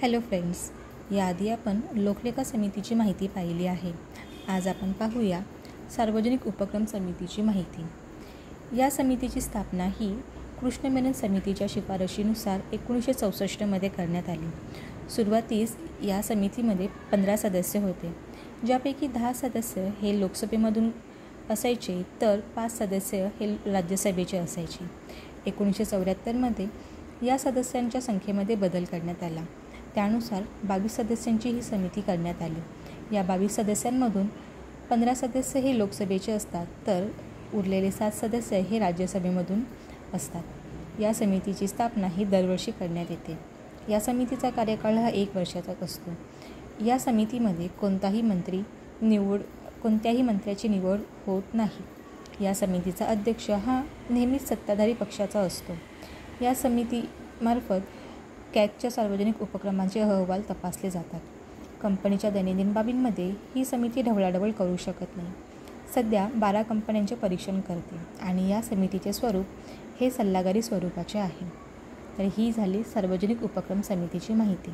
Hello friends, याआधी आपण लोकलेखा समितीची माहिती पाहिली आहे. आज आपण पाहूया सार्वजनिक उपक्रम समितीची माहिती. या समितीची स्थापना ही कृष्ण मेनन समितीच्या शिफारशीनुसार 1964मध्ये करण्यात आली. सुरुवातीस या समितीमध्ये 15 सदस्य होते, ज्यापैकी 10 सदस्य हे लोकसभेमधून असायचे तर 5 सदस्य हे राज्यसभेचे असायचे. 1974मध्ये या सदस्यांच्या संख्येमध्ये बदल करण्यात आला. त्यानुसार 22 सदस्यांची ही समिती करण्यात आली. या 22 सदस्यांमधून 15 सदस्य हे लोकसभेचे असतात तर उरलेले 7 सदस्य हे राज्यसभेमधून असतात. या समितीची स्थापना ही दरवर्षी करण्यात येते. या समितीचा कार्यकाळ हा 1 वर्षाचा असतो. या समितीमध्ये कोणत्याही मंत्र्याची निवड होत नाही. या समितीचा अध्यक्ष हा नेहमीच सत्ताधारी पक्षाचा असतो. या समितीमार्फत कॅगच्या सार्वजनिक उपक्रमांचे अहवाल तपासले जातात. कंपनीच्या दैनंदिन बाबींमध्ये ही समिती ढवळाढवळ करू शकत नाही. सध्या 12 कंपन्यांचे परीक्षण करते आणि या समितीचे स्वरूप हे सल्लागारी स्वरूपाचे आहे. तर ही झाली सार्वजनिक उपक्रम समितीची माहिती.